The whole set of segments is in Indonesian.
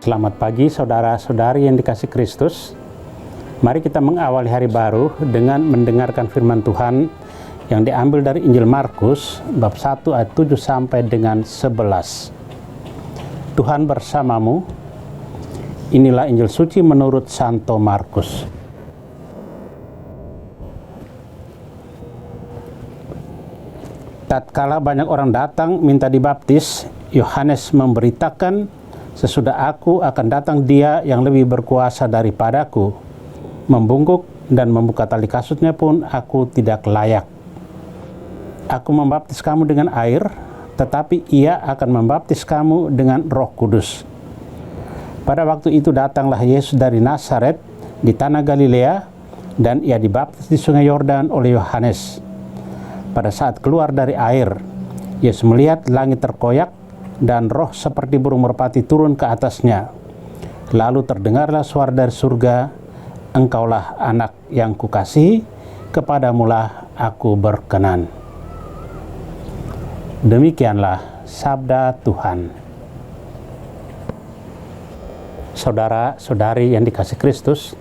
Selamat pagi saudara-saudari yang dikasih Kristus. Mari kita mengawali hari baru dengan mendengarkan firman Tuhan yang diambil dari Injil Markus bab 1 ayat 7 sampai dengan 11. Tuhan bersamamu. Inilah Injil suci menurut Santo Markus. Tatkala banyak orang datang minta dibaptis, Yohanes memberitakan, "Sesudah aku akan datang Dia yang lebih berkuasa daripadaku. Membungkuk dan membuka tali kasutnya pun aku tidak layak. Aku membaptis kamu dengan air, tetapi Ia akan membaptis kamu dengan Roh Kudus." Pada waktu itu datanglah Yesus dari Nazaret di tanah Galilea, dan Ia dibaptis di sungai Yordan oleh Yohanes. Pada saat keluar dari air, Yesus melihat langit terkoyak dan roh seperti burung merpati turun ke atasnya. Lalu terdengarlah suara dari surga, "Engkaulah anak yang kukasihi, kepadamulah aku berkenan." Demikianlah sabda Tuhan. Saudara-saudari yang dikasih Kristus,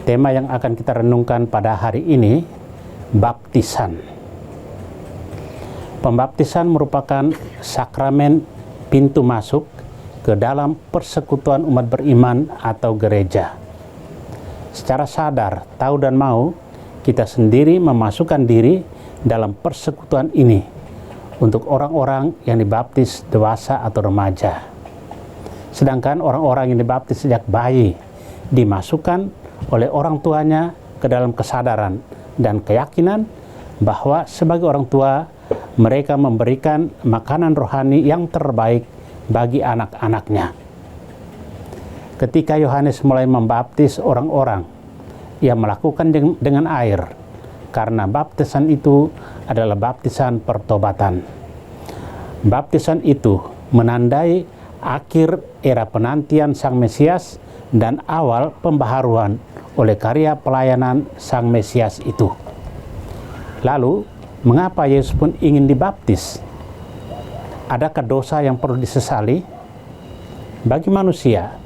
tema yang akan kita renungkan pada hari ini, baptisan. Pembaptisan merupakan sakramen pintu masuk ke dalam persekutuan umat beriman atau gereja. Secara sadar, tahu dan mau, kita sendiri memasukkan diri dalam persekutuan ini untuk orang-orang yang dibaptis dewasa atau remaja. Sedangkan orang-orang yang dibaptis sejak bayi dimasukkan oleh orang tuanya ke dalam kesadaran dan keyakinan bahwa sebagai orang tua mereka memberikan makanan rohani yang terbaik bagi anak-anaknya. Ketika Yohanes mulai membaptis orang-orang, ia melakukan dengan air, karena baptisan itu adalah baptisan pertobatan. Baptisan itu menandai akhir era penantian Sang Mesias dan awal pembaharuan oleh karya pelayanan Sang Mesias itu. Lalu, mengapa Yesus pun ingin dibaptis? Adakah dosa yang perlu disesali? Bagi manusia,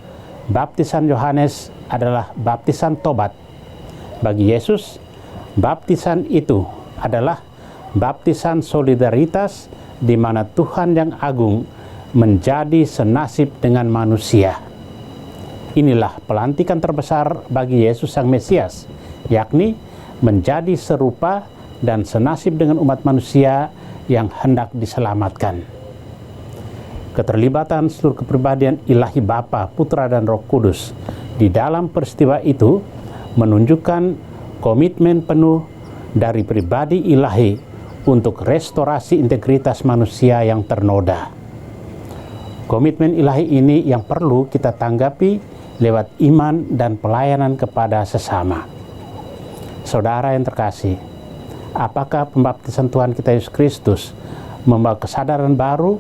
baptisan Yohanes adalah baptisan tobat. Bagi Yesus, baptisan itu adalah baptisan solidaritas di mana Tuhan yang agung menjadi senasib dengan manusia. Inilah pelantikan terbesar bagi Yesus Sang Mesias, yakni menjadi serupa dan senasib dengan umat manusia yang hendak diselamatkan. Keterlibatan seluruh kepribadian ilahi Bapa, Putra, dan Roh Kudus di dalam peristiwa itu menunjukkan komitmen penuh dari pribadi ilahi untuk restorasi integritas manusia yang ternoda. Komitmen ilahi ini yang perlu kita tanggapi lewat iman dan pelayanan kepada sesama. Saudara yang terkasih, apakah pembaptisan Tuhan kita Yesus Kristus membawa kesadaran baru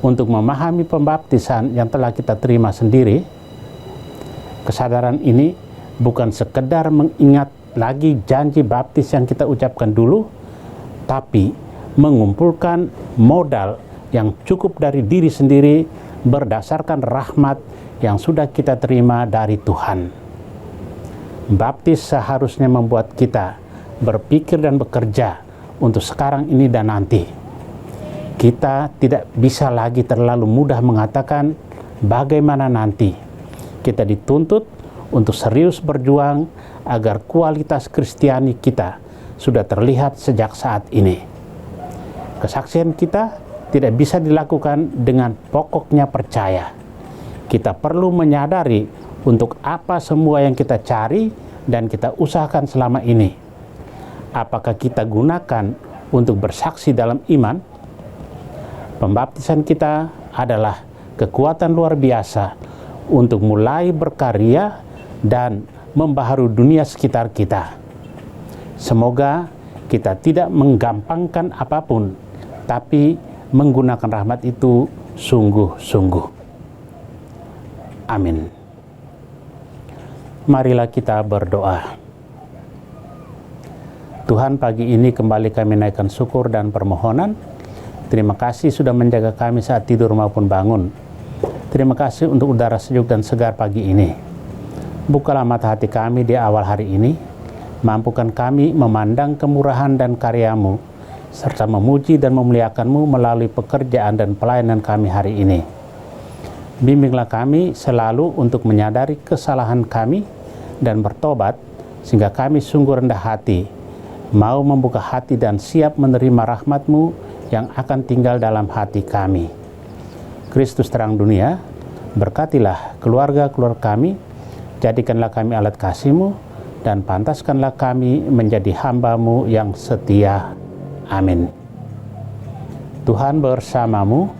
untuk memahami pembaptisan yang telah kita terima sendiri? Kesadaran ini bukan sekedar mengingat lagi janji baptis yang kita ucapkan dulu, tapi mengumpulkan modal yang cukup dari diri sendiri berdasarkan rahmat yang sudah kita terima dari Tuhan. Baptis seharusnya membuat kita berpikir dan bekerja untuk sekarang ini dan nanti. Kita tidak bisa lagi terlalu mudah mengatakan bagaimana nanti. Kita dituntut untuk serius berjuang agar kualitas Kristiani kita sudah terlihat sejak saat ini. Kesaksian kita tidak bisa dilakukan dengan pokoknya percaya. Kita perlu menyadari untuk apa semua yang kita cari dan kita usahakan selama ini. Apakah kita gunakan untuk bersaksi dalam iman? Pembaptisan kita adalah kekuatan luar biasa untuk mulai berkarya dan membaharui dunia sekitar kita. Semoga kita tidak menggampangkan apapun, tapi menggunakan rahmat itu sungguh-sungguh. Amin. Marilah kita berdoa. Tuhan, pagi ini kembali kami naikkan syukur dan permohonan. Terima kasih sudah menjaga kami saat tidur maupun bangun. Terima kasih untuk udara sejuk dan segar pagi ini. Bukalah mata hati kami di awal hari ini, mampukan kami memandang kemurahan dan karya-Mu, serta memuji dan memuliakan-Mu melalui pekerjaan dan pelayanan kami hari ini. Bimbinglah kami selalu untuk menyadari kesalahan kami dan bertobat, sehingga kami sungguh rendah hati, mau membuka hati dan siap menerima rahmat-Mu yang akan tinggal dalam hati kami. Kristus terang dunia, berkatilah keluarga-keluarga kami, jadikanlah kami alat kasih-Mu, dan pantaskanlah kami menjadi hamba-Mu yang setia. Amin. Tuhan bersamamu.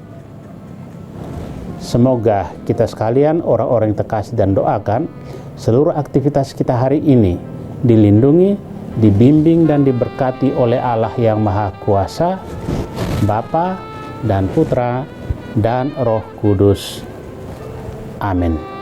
Semoga kita sekalian, orang-orang yang terkasih dan doakan, seluruh aktivitas kita hari ini dilindungi, dibimbing dan diberkati oleh Allah yang Maha Kuasa, Bapa dan Putra dan Roh Kudus. Amin.